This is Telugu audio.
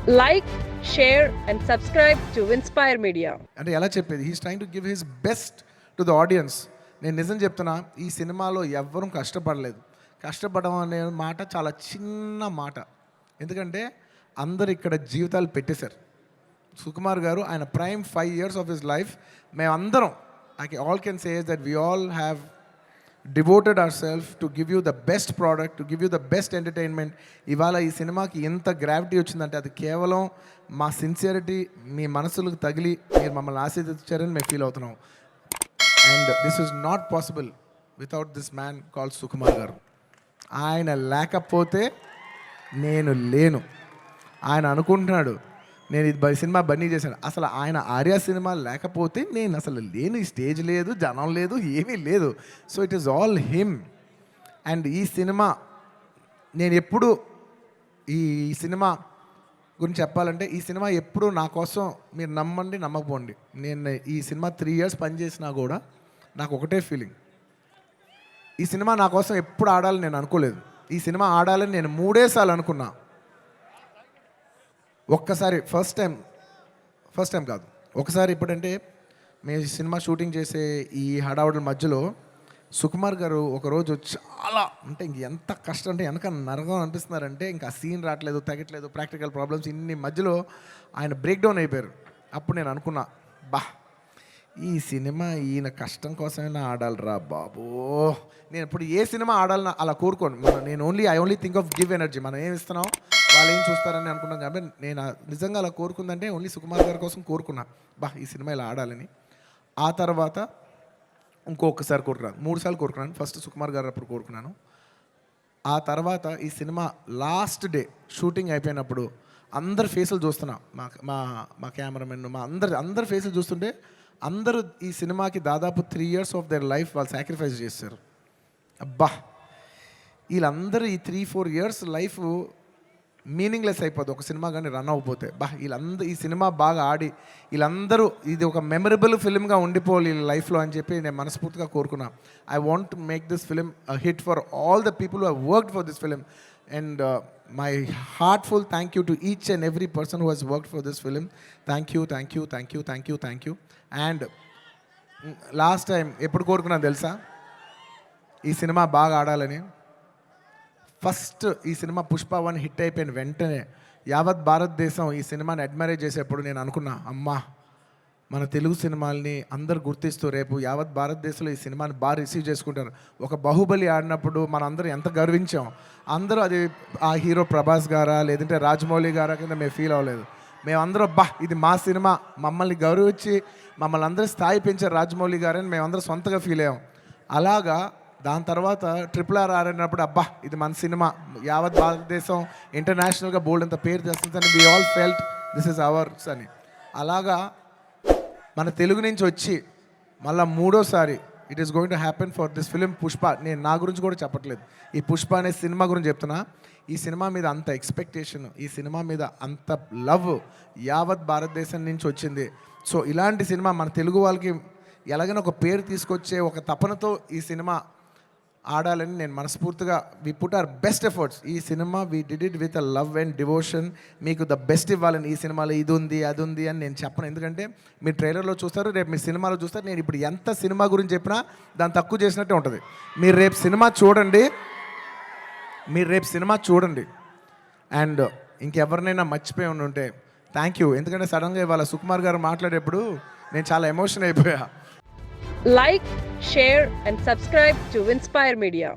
Like, share and subscribe to Inspire Media. అంటే ఎలా చెప్పేది, he's trying to give his best to the audience. నేను నిజం చెప్తున్నా, ఈ సినిమాలో ఎవ్వరూ కష్టపడలేదు. కష్టపడడం అనే మాట చాలా చిన్న మాట. ఎందుకంటే అందరు ఇక్కడ జీవితాలు పెట్టేశారు. సుకుమార్ గారు ఆయన prime 5 years of his life మేమందరం all can say that we all have devoted our self to give you the best product, to give you the best entertainment. ఇవాళ ఈ సినిమాకి ఎంత గ్రావిటీ వచ్చిందంటే అది కేవలం మా సిన్సియరిటీ మీ మనసులకు తగిలి మీరు మమ్మల్ని ఆశీర్వదించారని మేము ఫీల్ అవుతున్నాం. And this is not possible without this man called Sukumar గారు. ఆయన లేకపోతే నేను లేను. ఆయన అనుకుంటున్నాడు నేను ఇది సినిమా బన్నీ చేశాను. అసలు ఆయన ఆర్య సినిమా లేకపోతే నేను అసలు లేను. ఈ స్టేజ్ లేదు, జనం లేదు, ఏమీ లేదు. So it is all him. And ఈ సినిమా నేను ఎప్పుడు ఈ సినిమా గురించి చెప్పాలంటే, ఈ సినిమా ఎప్పుడు నా కోసం మీరు నమ్మండి నమ్మకపోండి, నేను ఈ సినిమా 3 years పనిచేసినా కూడా నాకు ఒకటే ఫీలింగ్, ఈ సినిమా నా కోసం ఎప్పుడు ఆడాలని నేను అనుకోలేదు. ఈ సినిమా ఆడాలని నేను 3 సార్లు అనుకున్నా. ఒక్కసారి ఫస్ట్ టైం కాదు, ఒకసారి ఇప్పుడంటే మేము సినిమా షూటింగ్ చేసే ఈ హడావుడి మధ్యలో సుకుమార్ గారు ఒకరోజు చాలా అంటే ఎంత కష్టం అంటే వెనక నరకం అనిపిస్తున్నారంటే ఇంకా సీన్ రావట్లేదు, తగ్గట్లేదు, ప్రాక్టికల్ ప్రాబ్లమ్స్, ఇన్ని మధ్యలో ఆయన బ్రేక్ డౌన్ అయిపోయారు. అప్పుడు నేను అనుకున్నా, ఈ సినిమా ఈయన కష్టం కోసమైనా ఆడాలిరా బాబో. నేను ఇప్పుడు ఏ సినిమా ఆడాలన్నా అలా కోరుకోను. నేను I only think of give energy. మనం ఏం ఇస్తున్నాం వాళ్ళు ఏం చూస్తారని అనుకున్నాం. కాబట్టి నేను నిజంగా అలా కోరుకుందంటే ఓన్లీ సుకుమార్ గారి కోసం కోరుకున్నా, ఈ సినిమా ఇలా ఆడాలని. ఆ తర్వాత ఇంకొకసారి కోరుకున్నాను, 3 సార్లు కోరుకున్నాను. ఫస్ట్ సుకుమార్ గారు అప్పుడు కోరుకున్నాను. ఆ తర్వాత ఈ సినిమా లాస్ట్ డే షూటింగ్ అయిపోయినప్పుడు అందరి ఫేసులు చూస్తున్నా, మా కెమెరామెన్ మా అందరి ఫేసులు చూస్తుంటే అందరూ ఈ సినిమాకి దాదాపు 3 years ఆఫ్ దేర్ లైఫ్ వాళ్ళు సాక్రిఫైస్ చేశారు. వీళ్ళందరూ ఈ 3-4 years లైఫ్ మీనింగ్లెస్ అయిపోద్ది ఒక సినిమా కానీ రన్ అవ్వకపోతే. వీళ్ళందరూ ఈ సినిమా బాగా ఆడి వీళ్ళందరూ ఇది ఒక మెమరబుల్ ఫిల్మ్గా ఉండిపోవాలి వీళ్ళ లైఫ్లో అని చెప్పి నేను మనస్ఫూర్తిగా కోరుకున్నా. I want to make this film a hit for all the people who have worked for this film. And my heartful thank you to each and every person who has worked for this film. Thank you. And last time ఎప్పుడు కోరుకున్నాను తెలుసా ఈ సినిమా బాగా ఆడాలని? ఫస్ట్ ఈ సినిమా పుష్ప 1 హిట్ అయిపోయిన వెంటనే యావత్ భారతదేశం ఈ సినిమాని అడ్మైర్ చేసేప్పుడు నేను అనుకున్నా, మన తెలుగు సినిమాల్ని అందరు గుర్తిస్తూ రేపు యావత్ భారతదేశంలో ఈ సినిమాని బాగా రిసీవ్ చేసుకుంటారు. ఒక బాహుబలి ఆడినప్పుడు మన అందరూ ఎంత గర్వించాం. అందరూ అది ఆ హీరో ప్రభాస్ గారా లేదంటే రాజమౌళి గారా కింద మేము ఫీల్ అవ్వలేదు. మేమందరూ ఇది మా సినిమా, మమ్మల్ని గౌరవించి మమ్మల్ని అందరూ స్థాయి పెంచారు రాజమౌళి గారని మేమందరూ సొంతగా ఫీల్ అయ్యాం. అలాగా దాని తర్వాత RRR ఆడినప్పుడు ఇది మన సినిమా, యావత్ భారతదేశం ఇంటర్నేషనల్గా బోల్డ్ అంత పేరు తెస్తుందని we all felt this is ours అని. అలాగా మన తెలుగు నుంచి వచ్చి మళ్ళీ 3వసారి it is going to happen for this film Pushpa. నేను నా గురించి కూడా చెప్పట్లేదు, ఈ పుష్ప అనే సినిమా గురించి చెప్తున్నా. ఈ సినిమా మీద అంత ఎక్స్పెక్టేషన్, ఈ సినిమా మీద అంత లవ్ యావత్ భారతదేశం నుంచి వచ్చింది. సో ఇలాంటి సినిమా మన తెలుగు వాళ్ళకి ఎలాగైనా ఒక పేరు తీసుకొచ్చే ఒక తపనతో ఈ సినిమా ఆడాలని నేను మనస్ఫూర్తిగా we put our best efforts. ఈ సినిమా we did it with a love and devotion. మీకు ద బెస్ట్ ఇవ్వాలని, ఈ సినిమాలో ఇది ఉంది అది ఉంది అని నేను చెప్పను. ఎందుకంటే మీరు ట్రైలర్లో చూస్తారు, రేపు మీ సినిమాలో చూస్తారు. నేను ఇప్పుడు ఎంత సినిమా గురించి చెప్పినా దాన్ని తక్కువ చేసినట్టే ఉంటుంది. మీరు రేపు సినిమా చూడండి. అండ్ ఇంకెవరినైనా మర్చిపోయి ఉంటే థ్యాంక్ యూ. ఎందుకంటే సడన్గా ఇవాళ సుకుమార్ గారు మాట్లాడేప్పుడు నేను చాలా ఎమోషన్ అయిపోయా. Like, share and subscribe to Inspire Media.